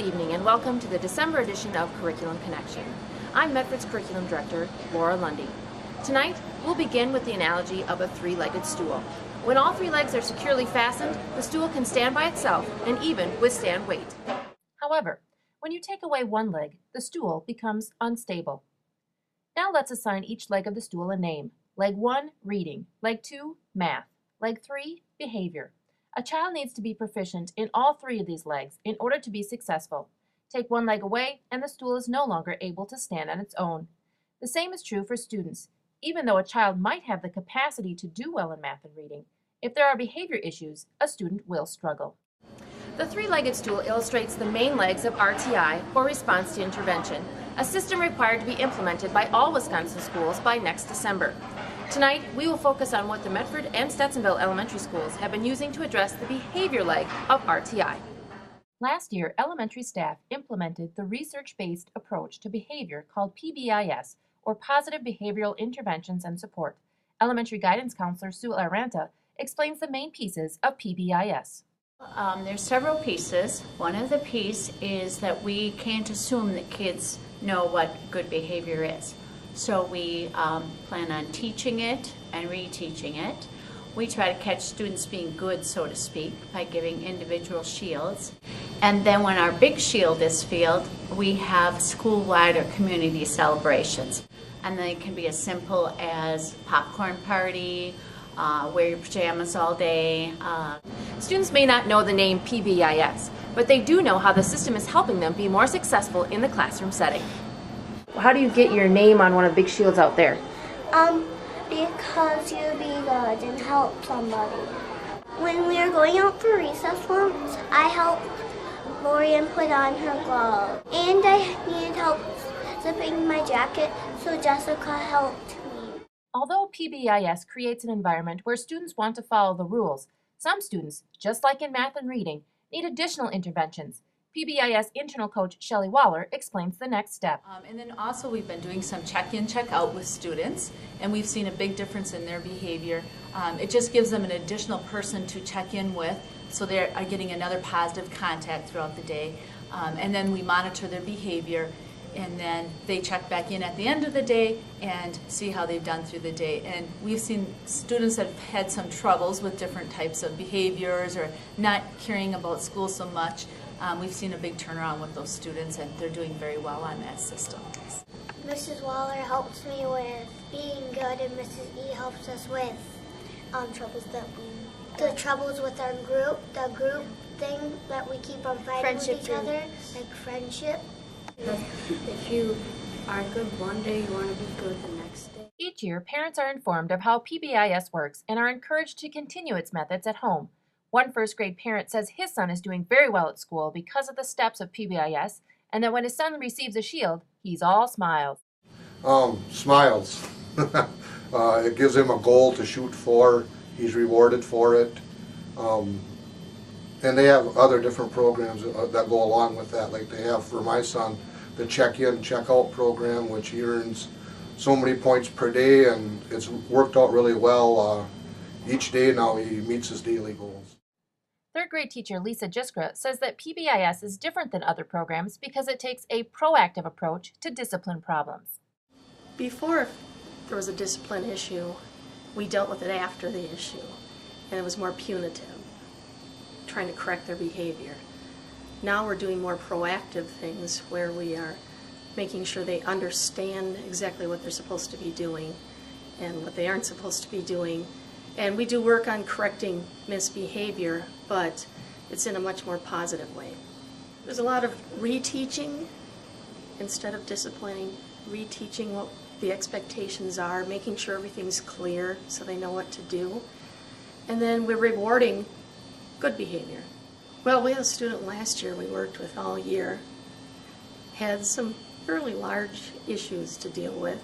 Good evening and welcome to the December edition of Curriculum Connection. I'm Medford's Curriculum Director, Laura Lundy. Tonight, we'll begin with the analogy of a three-legged stool. When all three legs are securely fastened, the stool can stand by itself and even withstand weight. However, when you take away one leg, the stool becomes unstable. Now let's assign each leg of the stool a name. Leg 1, reading. Leg 2, math. Leg 3, behavior. A child needs to be proficient in all three of these legs in order to be successful. Take one leg away and the stool is no longer able to stand on its own. The same is true for students. Even though a child might have the capacity to do well in math and reading, if there are behavior issues, a student will struggle. The three-legged stool illustrates the main legs of RTI, or Response to Intervention, a system required to be implemented by all Wisconsin schools by next December. Tonight, we will focus on what the Medford and Stetsonville elementary schools have been using to address the behavior leg of RTI. Last year, elementary staff implemented the research-based approach to behavior called PBIS, or Positive Behavioral Interventions and Support. Elementary guidance counselor Sue Aranta explains the main pieces of PBIS. There's several pieces. One of the pieces is that we can't assume that kids know what good behavior is. So we plan on teaching it and reteaching it. We try to catch students being good, so to speak, by giving individual shields. And then when our big shield is filled, we have school-wide or community celebrations. And they can be as simple as popcorn party, wear your pajamas all day. Students may not know the name PBIS, but they do know how the system is helping them be more successful in the classroom setting. How do you get your name on one of the big shields out there? Because you be good and help somebody. When we were going out for recess once, I helped Lorian put on her glove. And I needed help zipping my jacket, so Jessica helped me. Although PBIS creates an environment where students want to follow the rules, some students, just like in math and reading, need additional interventions. PBIS internal coach Shelley Waller explains the next step. And then also we've been doing some check-in, check-out with students, and we've seen a big difference in their behavior. It just gives them an additional person to check in with, so they are getting another positive contact throughout the day. And then we monitor their behavior, and then they check back in at the end of the day and see how they've done through the day. And we've seen students that have had some troubles with different types of behaviors or not caring about school so much. We've seen a big turnaround with those students, and they're doing very well on that system. Mrs. Waller helps me with being good, and Mrs. E helps us with troubles with our group, the group thing that we keep on fighting with each other, like friendship. If you are good one day, you want to be good the next day. Each year, parents are informed of how PBIS works and are encouraged to continue its methods at home. One first-grade parent says his son is doing very well at school because of the steps of PBIS, and that when his son receives a shield, he's all smiles. Smiles. It gives him a goal to shoot for. He's rewarded for it. And they have other different programs that go along with that. Like they have for my son the check-in, check-out program, which he earns so many points per day, and it's worked out really well. Each day now he meets his daily goals. Third-grade teacher Lisa Jiskra says that PBIS is different than other programs because it takes a proactive approach to discipline problems. Before there was a discipline issue, we dealt with it after the issue, and it was more punitive, trying to correct their behavior. Now we're doing more proactive things where we are making sure they understand exactly what they're supposed to be doing and what they aren't supposed to be doing. And we do work on correcting misbehavior, but it's in a much more positive way. There's a lot of reteaching instead of disciplining, reteaching what the expectations are, making sure everything's clear so they know what to do. And then we're rewarding good behavior. Well, we had a student last year we worked with all year, had some fairly large issues to deal with.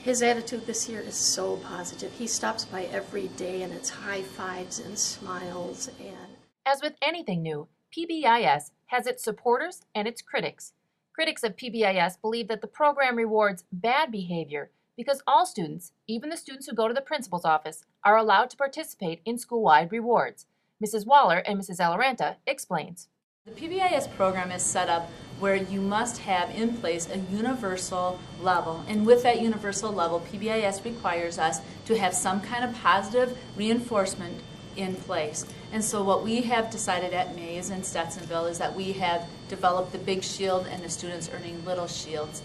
His attitude this year is so positive. He stops by every day and it's high fives and smiles. And as with anything new, PBIS has its supporters and its critics. Critics of PBIS believe that the program rewards bad behavior because all students, even the students who go to the principal's office, are allowed to participate in school-wide rewards. Mrs. Waller and Mrs. Alaranta explains. The PBIS program is set up where you must have in place a universal level. And with that universal level, PBIS requires us to have some kind of positive reinforcement in place. And so what we have decided at Mays and Stetsonville is that we have developed the big shield and the students earning little shields.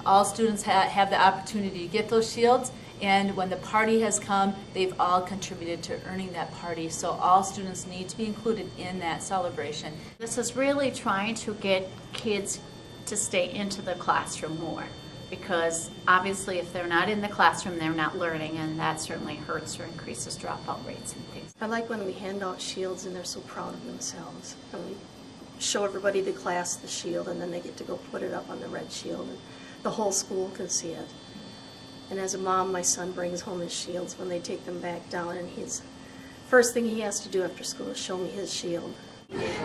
All students have the opportunity to get those shields, and when the party has come, they've all contributed to earning that party. So all students need to be included in that celebration. This is really trying to get kids to stay into the classroom more, because obviously if they're not in the classroom, they're not learning, and that certainly hurts or increases dropout rates and things. I like when we hand out shields and they're so proud of themselves. And we show everybody the class the shield, and then they get to go put it up on the red shield, and the whole school can see it. And as a mom, my son brings home his shields when they take them back down, and his first thing he has to do after school is show me his shield.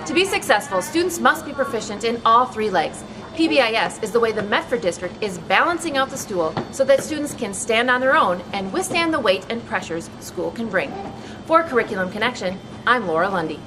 To be successful, students must be proficient in all three legs. PBIS is the way the Medford district is balancing out the stool so that students can stand on their own and withstand the weight and pressures school can bring. For Curriculum Connection, I'm Laura Lundy.